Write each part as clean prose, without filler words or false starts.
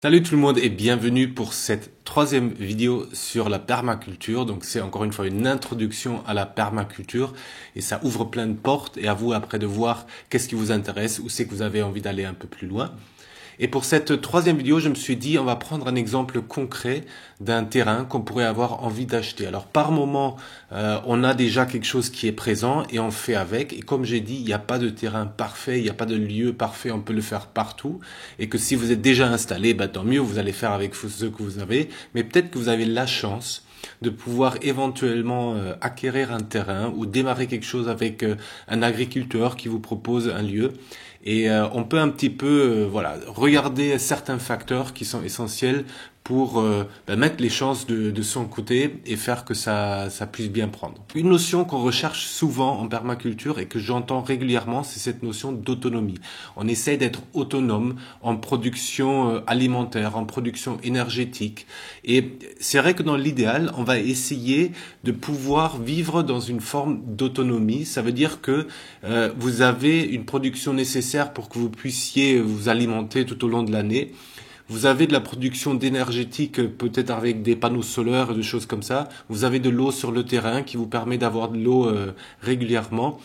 Salut tout le monde et bienvenue pour cette troisième vidéo sur la permaculture. Donc c'est encore une fois une introduction à la permaculture et ça ouvre plein de portes et à vous après de voir qu'est-ce qui vous intéresse, où c'est que vous avez envie d'aller un peu plus loin. Et pour cette troisième vidéo, je me suis dit, on va prendre un exemple concret d'un terrain qu'on pourrait avoir envie d'acheter. Alors, par moment, on a déjà quelque chose qui est présent et on fait avec. Et comme j'ai dit, il n'y a pas de terrain parfait, il n'y a pas de lieu parfait, on peut le faire partout. Et que si vous êtes déjà installé, tant mieux, vous allez faire avec ce que vous avez. Mais peut-être que vous avez la chance de pouvoir éventuellement acquérir un terrain ou démarrer quelque chose avec un agriculteur qui vous propose un lieu. Et on peut un petit peu regarder certains facteurs qui sont essentiels pour mettre les chances de son côté et faire que ça puisse bien prendre. Une notion qu'on recherche souvent en permaculture et que j'entends régulièrement, c'est cette notion d'autonomie. On essaie d'être autonome en production alimentaire, en production énergétique. Et c'est vrai que dans l'idéal, on va essayer de pouvoir vivre dans une forme d'autonomie. Ça veut dire que vous avez une production nécessaire pour que vous puissiez vous alimenter tout au long de l'année. Vous avez de la production d'énergétique, peut-être avec des panneaux solaires et des choses comme ça. Vous avez de l'eau sur le terrain qui vous permet d'avoir de l'eau régulièrement.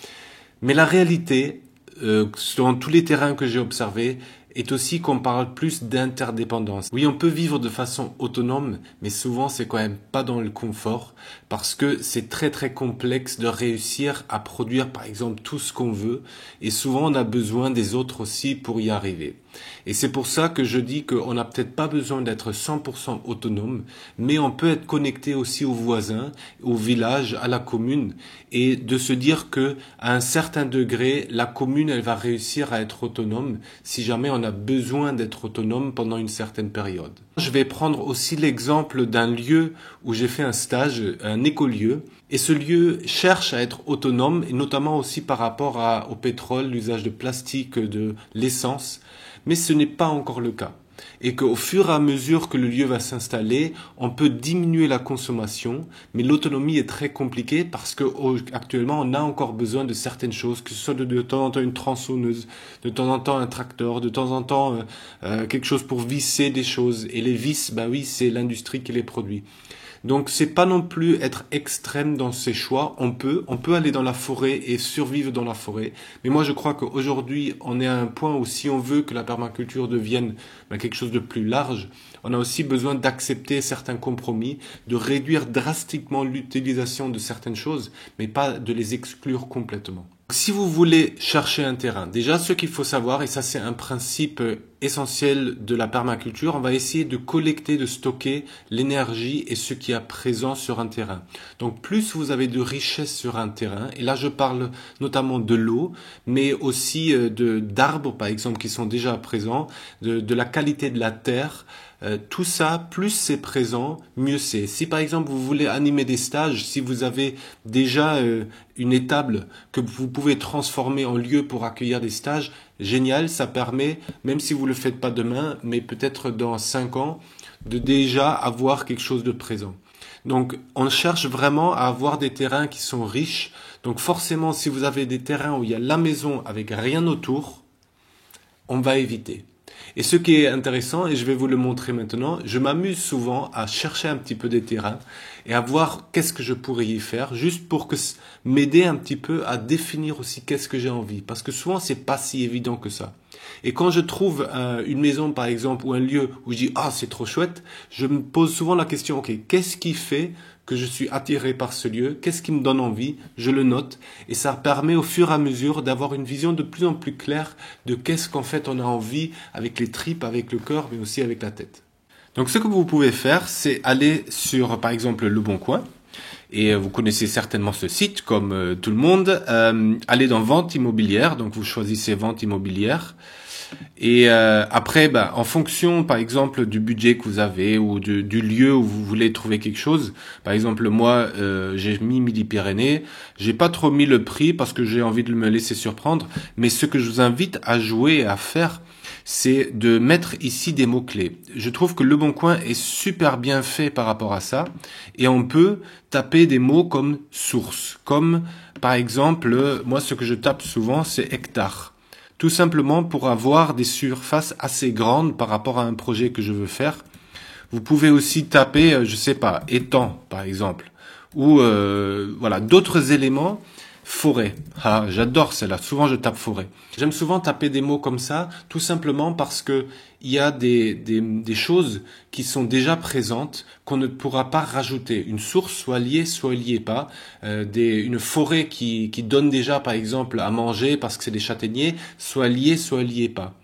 Mais la réalité, dans tous les terrains que j'ai observés, est aussi qu'on parle plus d'interdépendance. Oui, on peut vivre de façon autonome, mais souvent c'est quand même pas dans le confort, parce que c'est très très complexe de réussir à produire par exemple tout ce qu'on veut, et souvent on a besoin des autres aussi pour y arriver. Et c'est pour ça que je dis qu'on n'a peut-être pas besoin d'être 100% autonome, mais on peut être connecté aussi aux voisins, au village, à la commune, et de se dire que à un certain degré, la commune, elle va réussir à être autonome si jamais on a besoin d'être autonome pendant une certaine période. Je vais prendre aussi l'exemple d'un lieu où j'ai fait un stage, un écolieu, et ce lieu cherche à être autonome, et notamment aussi par rapport au pétrole, l'usage de plastique, de l'essence, mais ce n'est pas encore le cas. Et qu'au fur et à mesure que le lieu va s'installer, on peut diminuer la consommation, mais l'autonomie est très compliquée parce que actuellement on a encore besoin de certaines choses, que ce soit de temps en temps une tronçonneuse, de temps en temps un tracteur, de temps en temps quelque chose pour visser des choses. Et les vis, oui, c'est l'industrie qui les produit. Donc c'est pas non plus être extrême dans ses choix. On peut aller dans la forêt et survivre dans la forêt. Mais moi je crois qu'aujourd'hui on est à un point où si on veut que la permaculture devienne quelque chose de plus large, on a aussi besoin d'accepter certains compromis, de réduire drastiquement l'utilisation de certaines choses, mais pas de les exclure complètement. Si vous voulez chercher un terrain, déjà ce qu'il faut savoir, et ça c'est un principe essentiel de la permaculture, on va essayer de collecter, de stocker l'énergie et ce qui est présent sur un terrain. Donc plus vous avez de richesse sur un terrain, et là je parle notamment de l'eau, mais aussi d'arbres par exemple qui sont déjà présents, de la qualité de la terre. Tout ça, plus c'est présent, mieux c'est. Si par exemple vous voulez animer des stages, si vous avez déjà une étable que vous pouvez transformer en lieu pour accueillir des stages, génial, ça permet, même si vous le faites pas demain, mais peut-être dans 5 ans, de déjà avoir quelque chose de présent. Donc on cherche vraiment à avoir des terrains qui sont riches. Donc forcément, si vous avez des terrains où il y a la maison avec rien autour, on va éviter. Et ce qui est intéressant, et je vais vous le montrer maintenant, je m'amuse souvent à chercher un petit peu des terrains et à voir qu'est-ce que je pourrais y faire, juste pour que m'aider un petit peu à définir aussi qu'est-ce que j'ai envie. Parce que souvent, c'est pas si évident que ça. Et quand je trouve une maison, par exemple, ou un lieu où je dis « Ah, c'est trop chouette », je me pose souvent la question « Ok, qu'est-ce qui fait que je suis attiré par ce lieu, qu'est-ce qui me donne envie, je le note, et ça permet au fur et à mesure d'avoir une vision de plus en plus claire de qu'est-ce qu'en fait on a envie avec les tripes, avec le cœur, mais aussi avec la tête. Donc ce que vous pouvez faire, c'est aller sur par exemple Le Bon Coin, et vous connaissez certainement ce site comme tout le monde, allez dans Vente immobilière, donc vous choisissez Vente immobilière, et après, en fonction, par exemple, du budget que vous avez ou du lieu où vous voulez trouver quelque chose, par exemple, moi, j'ai mis Midi-Pyrénées, j'ai pas trop mis le prix parce que j'ai envie de me laisser surprendre, mais ce que je vous invite à jouer et à faire, c'est de mettre ici des mots-clés. Je trouve que Le Bon Coin est super bien fait par rapport à ça, et on peut taper des mots comme source, comme, par exemple, moi, ce que je tape souvent, c'est hectare. Tout simplement pour avoir des surfaces assez grandes par rapport à un projet que je veux faire. Vous pouvez aussi taper, je sais pas, étang par exemple, ou voilà d'autres éléments. Forêt. Ah, j'adore celle-là. Souvent, je tape forêt. J'aime souvent taper des mots comme ça, tout simplement parce que il y a des choses qui sont déjà présentes qu'on ne pourra pas rajouter. Une source, soit liée pas. Une forêt qui donne déjà, par exemple, à manger parce que c'est des châtaigniers, soit liée pas.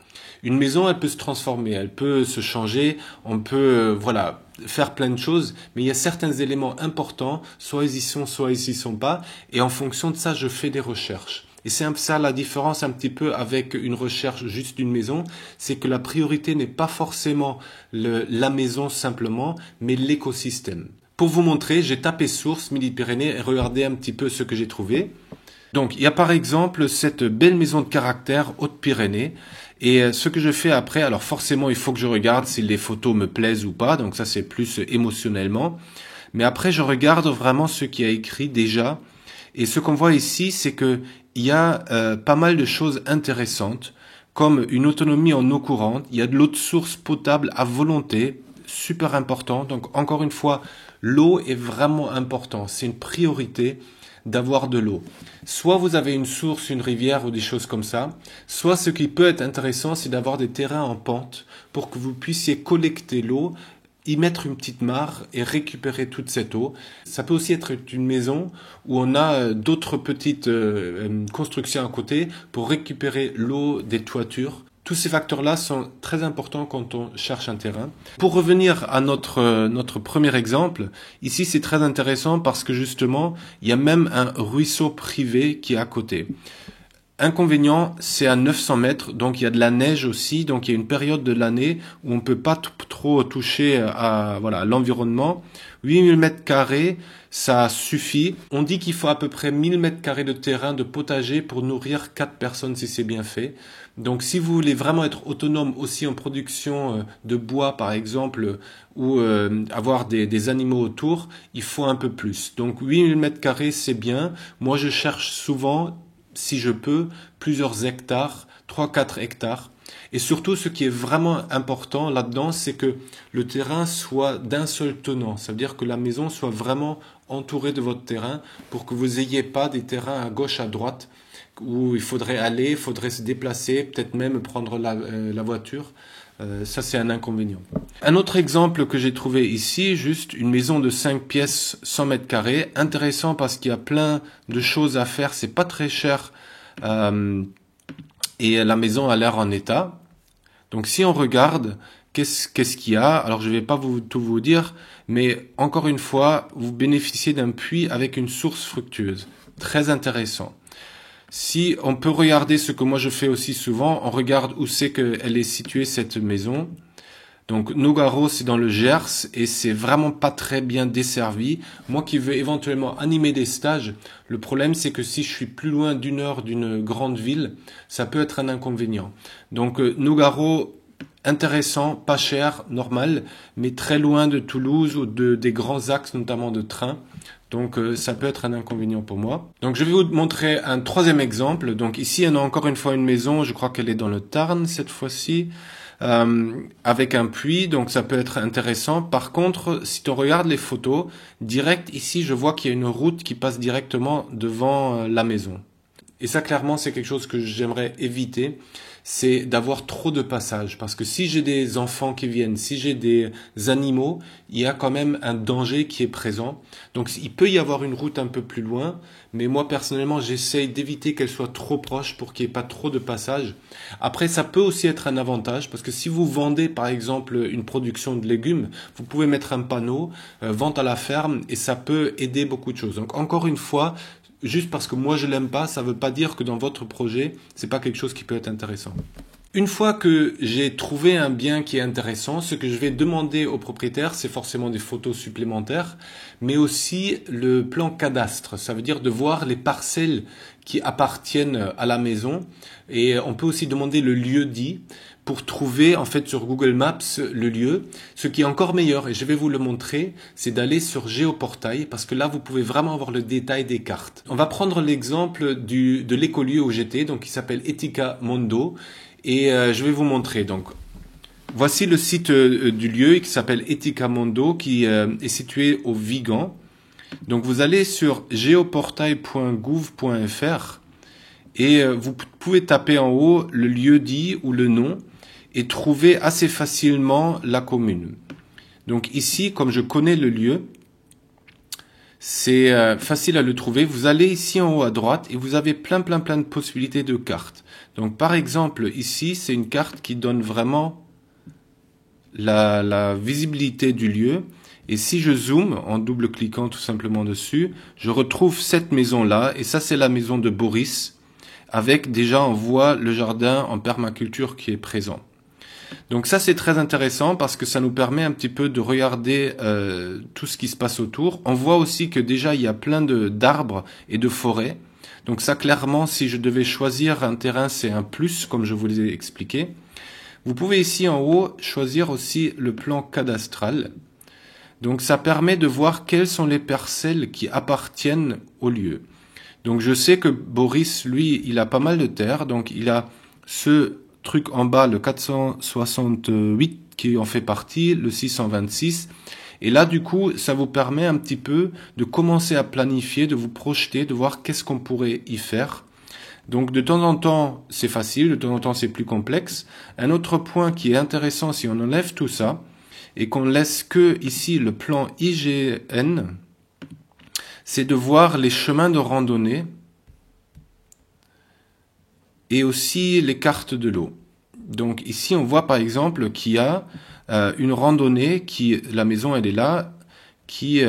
Une maison, elle peut se transformer, elle peut se changer, on peut, voilà, faire plein de choses, mais il y a certains éléments importants, soit ils y sont pas, et en fonction de ça, je fais des recherches. Et c'est ça la différence un petit peu avec une recherche juste d'une maison, c'est que la priorité n'est pas forcément la maison simplement, mais l'écosystème. Pour vous montrer, j'ai tapé source Midi-Pyrénées et regardez un petit peu ce que j'ai trouvé. Donc, il y a par exemple cette belle maison de caractère Haute-Pyrénées. Et ce que je fais après, alors forcément, il faut que je regarde si les photos me plaisent ou pas. Donc ça, c'est plus émotionnellement. Mais après, je regarde vraiment ce qui a écrit déjà. Et ce qu'on voit ici, c'est que il y a pas mal de choses intéressantes, comme une autonomie en eau courante. Il y a de l'eau de source potable à volonté, super important. Donc encore une fois, l'eau est vraiment important. C'est une priorité d'avoir de l'eau. Soit vous avez une source, une rivière ou des choses comme ça, soit ce qui peut être intéressant, c'est d'avoir des terrains en pente pour que vous puissiez collecter l'eau, y mettre une petite mare et récupérer toute cette eau. Ça peut aussi être une maison où on a d'autres petites constructions à côté pour récupérer l'eau des toitures. Tous ces facteurs-là sont très importants quand on cherche un terrain. Pour revenir à notre premier exemple, ici c'est très intéressant parce que justement, il y a même un ruisseau privé qui est à côté. Inconvénient, c'est à 900 mètres, donc il y a de la neige aussi, donc il y a une période de l'année où on ne peut pas trop toucher à l'environnement. 8000 mètres carrés, ça suffit. On dit qu'il faut à peu près 1000 mètres carrés de terrain de potager pour nourrir 4 personnes si c'est bien fait. Donc si vous voulez vraiment être autonome aussi en production de bois par exemple, ou avoir des animaux autour, il faut un peu plus. Donc 8000 mètres carrés, c'est bien. Moi je cherche souvent, si je peux, plusieurs hectares, 3-4 hectares. Et surtout, ce qui est vraiment important là-dedans, c'est que le terrain soit d'un seul tenant. Ça veut dire que la maison soit vraiment entourée de votre terrain pour que vous n'ayez pas des terrains à gauche, à droite, où il faudrait aller, il faudrait se déplacer, peut-être même prendre la voiture. Ça, c'est un inconvénient. Un autre exemple que j'ai trouvé ici, juste une maison de 5 pièces, 100 mètres carrés. Intéressant parce qu'il y a plein de choses à faire. C'est pas très cher. Et la maison a l'air en état. Donc, si on regarde, qu'est-ce qu'il y a? Alors, je vais pas tout vous dire, mais encore une fois, vous bénéficiez d'un puits avec une source fructueuse. Très intéressant. Si on peut regarder ce que moi je fais aussi souvent, on regarde où c'est qu'elle est située cette maison. Donc Nogaro, c'est dans le Gers et c'est vraiment pas très bien desservi. Moi qui veux éventuellement animer des stages, le problème c'est que si je suis plus loin d'une heure d'une grande ville, ça peut être un inconvénient. Donc Nogaro, intéressant, pas cher, normal, mais très loin de Toulouse ou des grands axes notamment de train. Donc ça peut être un inconvénient pour moi. Donc je vais vous montrer un troisième exemple. Donc ici on a encore une fois une maison, je crois qu'elle est dans le Tarn cette fois-ci, avec un puits, donc ça peut être intéressant. Par contre, si on regarde les photos, direct ici je vois qu'il y a une route qui passe directement devant la maison. Et ça clairement c'est quelque chose que j'aimerais éviter, c'est d'avoir trop de passages. Parce que si j'ai des enfants qui viennent, si j'ai des animaux, il y a quand même un danger qui est présent. Donc il peut y avoir une route un peu plus loin, mais moi personnellement j'essaye d'éviter qu'elle soit trop proche pour qu'il n'y ait pas trop de passages. Après ça peut aussi être un avantage, parce que si vous vendez par exemple une production de légumes, vous pouvez mettre un panneau, vente à la ferme, et ça peut aider beaucoup de choses. Donc encore une fois, juste parce que moi je l'aime pas, ça veut pas dire que dans votre projet, c'est pas quelque chose qui peut être intéressant. Une fois que j'ai trouvé un bien qui est intéressant, ce que je vais demander au propriétaire, c'est forcément des photos supplémentaires, mais aussi le plan cadastre. Ça veut dire de voir les parcelles qui appartiennent à la maison. Et on peut aussi demander le lieu dit. pour trouver en fait sur Google Maps le lieu. Ce qui est encore meilleur, et je vais vous le montrer, c'est d'aller sur Géoportail, parce que là vous pouvez vraiment avoir le détail des cartes. On va prendre l'exemple de l'écolieu où j'étais, donc qui s'appelle Etica Mondo, et je vais vous montrer. Donc voici le site du lieu qui s'appelle Etica Mondo, qui est situé au Vigan. Donc vous allez sur geoportail.gouv.fr et vous pouvez taper en haut le lieu dit ou le nom et trouver assez facilement la commune. Donc ici, comme je connais le lieu, c'est facile à le trouver. Vous allez ici en haut à droite et vous avez plein de possibilités de cartes. Donc par exemple ici, c'est une carte qui donne vraiment la visibilité du lieu. Et si je zoome en double-cliquant tout simplement dessus, je retrouve cette maison-là. Et ça, c'est la maison de Boris. Avec déjà, on voit le jardin en permaculture qui est présent. Donc ça, c'est très intéressant parce que ça nous permet un petit peu de regarder tout ce qui se passe autour. On voit aussi que déjà, il y a plein d'arbres et de forêts. Donc ça, clairement, si je devais choisir un terrain, c'est un plus, comme je vous l'ai expliqué. Vous pouvez ici en haut choisir aussi le plan cadastral. Donc ça permet de voir quelles sont les parcelles qui appartiennent au lieu. Donc je sais que Boris, lui, il a pas mal de terres. Donc il a ce truc en bas, le 468 qui en fait partie, le 626. Et là, du coup, ça vous permet un petit peu de commencer à planifier, de vous projeter, de voir qu'est-ce qu'on pourrait y faire. Donc de temps en temps, c'est facile, de temps en temps, c'est plus complexe. Un autre point qui est intéressant, si on enlève tout ça, et qu'on laisse que ici le plan IGN, c'est de voir les chemins de randonnée et aussi les cartes de l'eau. Donc ici on voit par exemple qu'il y a une randonnée la maison elle est là, qui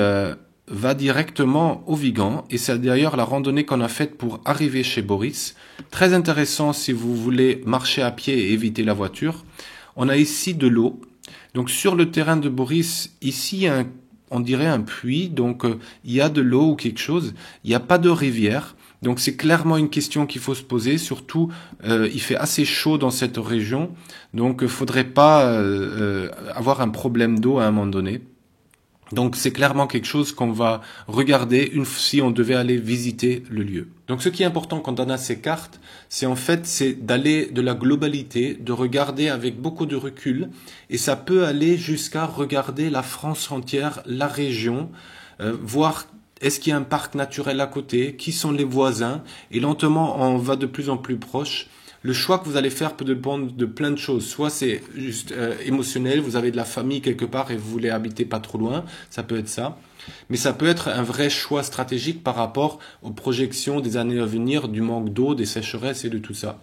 va directement au Vigan, et c'est d'ailleurs la randonnée qu'on a faite pour arriver chez Boris. Très intéressant si vous voulez marcher à pied et éviter la voiture. On a ici de l'eau. Donc sur le terrain de Boris, ici on dirait un puits, donc il y a de l'eau ou quelque chose, il n'y a pas de rivière, donc c'est clairement une question qu'il faut se poser, surtout il fait assez chaud dans cette région, donc il faudrait pas avoir un problème d'eau à un moment donné. Donc c'est clairement quelque chose qu'on va regarder si on devait aller visiter le lieu. Donc ce qui est important quand on a ces cartes, c'est d'aller de la globalité, de regarder avec beaucoup de recul, et ça peut aller jusqu'à regarder la France entière, la région, voir est-ce qu'il y a un parc naturel à côté, qui sont les voisins, et lentement on va de plus en plus proche. Le choix que vous allez faire peut dépendre de plein de choses. Soit c'est juste émotionnel, vous avez de la famille quelque part et vous voulez habiter pas trop loin, ça peut être ça. Mais ça peut être un vrai choix stratégique par rapport aux projections des années à venir, du manque d'eau, des sécheresses et de tout ça.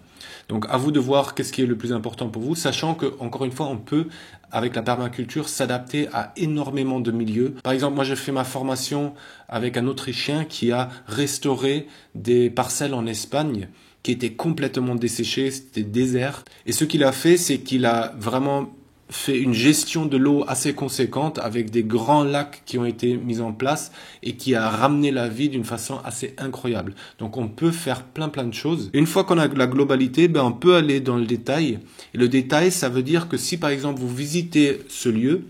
Donc à vous de voir qu'est-ce qui est le plus important pour vous, sachant que, encore une fois, on peut, avec la permaculture, s'adapter à énormément de milieux. Par exemple, moi j'ai fait ma formation avec un Autrichien qui a restauré des parcelles en Espagne qui étaient complètement desséchées, c'était désert. Et ce qu'il a fait, c'est qu'il a vraiment fait une gestion de l'eau assez conséquente avec des grands lacs qui ont été mis en place et qui a ramené la vie d'une façon assez incroyable. Donc on peut faire plein de choses. Une fois qu'on a la globalité, on peut aller dans le détail. Et le détail, ça veut dire que si par exemple vous visitez ce lieu,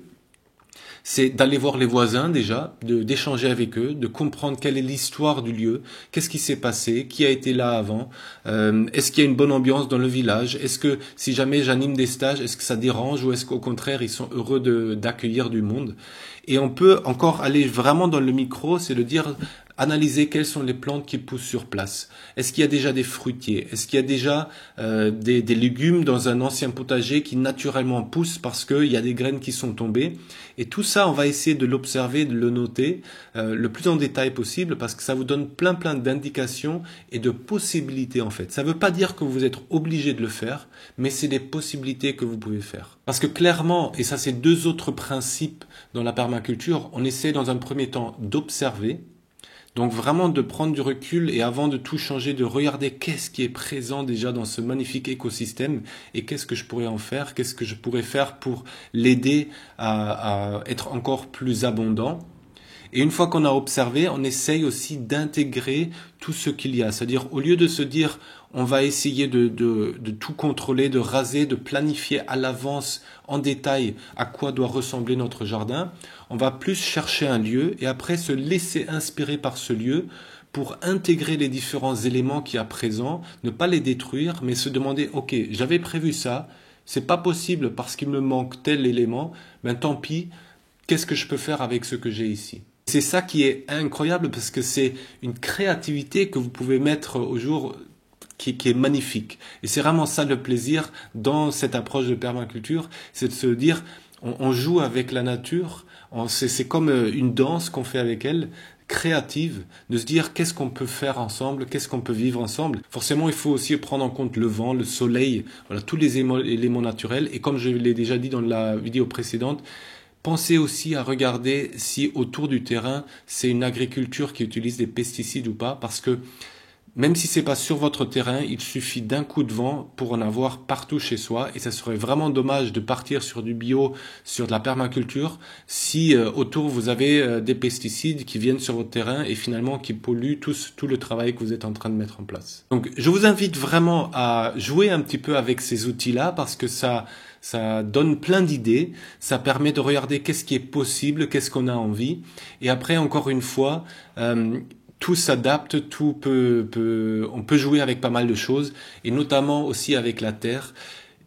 c'est d'aller voir les voisins déjà, d'échanger avec eux, de comprendre quelle est l'histoire du lieu, qu'est-ce qui s'est passé, qui a été là avant, est-ce qu'il y a une bonne ambiance dans le village, est-ce que si jamais j'anime des stages, est-ce que ça dérange ou est-ce qu'au contraire ils sont heureux d'accueillir du monde. Et on peut encore aller vraiment dans le micro, c'est de dire analyser quelles sont les plantes qui poussent sur place. Est-ce qu'il y a déjà des fruitiers? Est-ce qu'il y a déjà des légumes dans un ancien potager qui naturellement poussent parce qu'il y a des graines qui sont tombées? Et tout ça, on va essayer de l'observer, de le noter le plus en détail possible parce que ça vous donne plein d'indications et de possibilités en fait. Ça ne veut pas dire que vous êtes obligé de le faire, mais c'est des possibilités que vous pouvez faire. Parce que clairement, et ça c'est deux autres principes dans la permaculture, on essaie dans un premier temps d'observer. Donc vraiment de prendre du recul et avant de tout changer, de regarder qu'est-ce qui est présent déjà dans ce magnifique écosystème et qu'est-ce que je pourrais en faire, qu'est-ce que je pourrais faire pour l'aider à être encore plus abondant. Et une fois qu'on a observé, on essaye aussi d'intégrer tout ce qu'il y a. C'est-à-dire, au lieu de se dire, on va essayer de tout contrôler, de raser, de planifier à l'avance, en détail, à quoi doit ressembler notre jardin, on va plus chercher un lieu et après se laisser inspirer par ce lieu pour intégrer les différents éléments qu'il y a présents, ne pas les détruire, mais se demander, ok, j'avais prévu ça, c'est pas possible parce qu'il me manque tel élément, ben tant pis, qu'est-ce que je peux faire avec ce que j'ai ici? C'est ça qui est incroyable parce que c'est une créativité que vous pouvez mettre au jour qui est magnifique. Et c'est vraiment ça le plaisir dans cette approche de permaculture, c'est de se dire, on joue avec la nature, c'est comme une danse qu'on fait avec elle, créative, de se dire qu'est-ce qu'on peut faire ensemble, qu'est-ce qu'on peut vivre ensemble. Forcément, il faut aussi prendre en compte le vent, le soleil, voilà, tous les éléments naturels. Et comme je l'ai déjà dit dans la vidéo précédente, pensez aussi à regarder si autour du terrain, c'est une agriculture qui utilise des pesticides ou pas, parce que même si c'est pas sur votre terrain, il suffit d'un coup de vent pour en avoir partout chez soi et ça serait vraiment dommage de partir sur du bio, sur de la permaculture si autour vous avez des pesticides qui viennent sur votre terrain et finalement qui polluent tout le travail que vous êtes en train de mettre en place. Donc je vous invite vraiment à jouer un petit peu avec ces outils-là parce que ça donne plein d'idées, ça permet de regarder qu'est-ce qui est possible, qu'est-ce qu'on a envie et après encore une fois tout s'adapte, on peut jouer avec pas mal de choses, et notamment aussi avec la terre.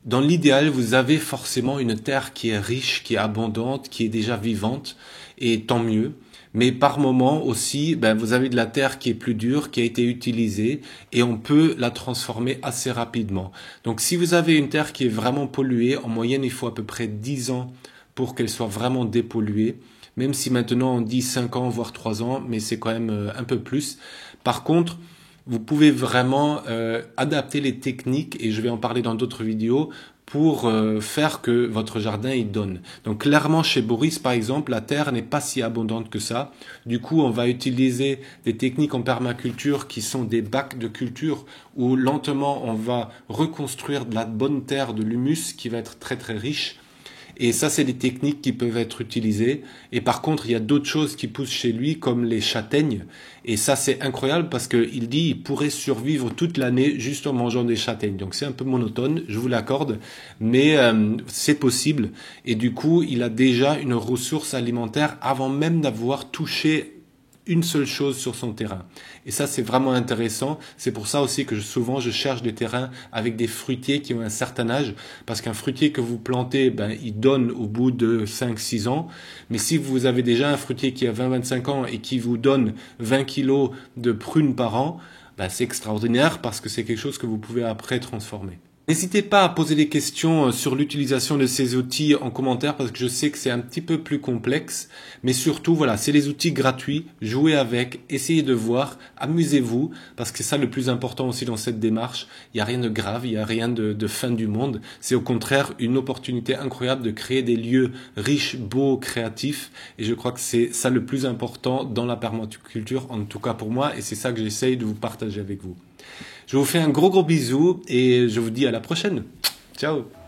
Dans l'idéal, vous avez forcément une terre qui est riche, qui est abondante, qui est déjà vivante, et tant mieux. Mais par moment aussi, vous avez de la terre qui est plus dure, qui a été utilisée, et on peut la transformer assez rapidement. Donc si vous avez une terre qui est vraiment polluée, en moyenne il faut à peu près 10 ans pour qu'elle soit vraiment dépolluée. Même si maintenant on dit 5 ans, voire 3 ans, mais c'est quand même un peu plus. Par contre, vous pouvez vraiment adapter les techniques, et je vais en parler dans d'autres vidéos, pour faire que votre jardin il donne. Donc clairement chez Boris par exemple, la terre n'est pas si abondante que ça. Du coup on va utiliser des techniques en permaculture qui sont des bacs de culture où lentement on va reconstruire de la bonne terre, de l'humus qui va être très très riche. Et ça, c'est des techniques qui peuvent être utilisées. Et par contre, il y a d'autres choses qui poussent chez lui, comme les châtaignes. Et ça, c'est incroyable parce qu'il dit qu'il pourrait survivre toute l'année juste en mangeant des châtaignes. Donc c'est un peu monotone, je vous l'accorde, mais c'est possible. Et du coup, il a déjà une ressource alimentaire avant même d'avoir touché une seule chose sur son terrain. Et ça, c'est vraiment intéressant. C'est pour ça aussi que souvent, je cherche des terrains avec des fruitiers qui ont un certain âge. Parce qu'un fruitier que vous plantez, il donne au bout de 5-6 ans. Mais si vous avez déjà un fruitier qui a 20-25 ans et qui vous donne 20 kilos de prunes par an, c'est extraordinaire parce que c'est quelque chose que vous pouvez après transformer. N'hésitez pas à poser des questions sur l'utilisation de ces outils en commentaire parce que je sais que c'est un petit peu plus complexe. Mais surtout, voilà, c'est les outils gratuits. Jouez avec, essayez de voir, amusez-vous parce que c'est ça le plus important aussi dans cette démarche. Il n'y a rien de grave, il n'y a rien de fin du monde. C'est au contraire une opportunité incroyable de créer des lieux riches, beaux, créatifs. Et je crois que c'est ça le plus important dans la permaculture, en tout cas pour moi. Et c'est ça que j'essaye de vous partager avec vous. Je vous fais un gros bisou et je vous dis à la prochaine. Ciao!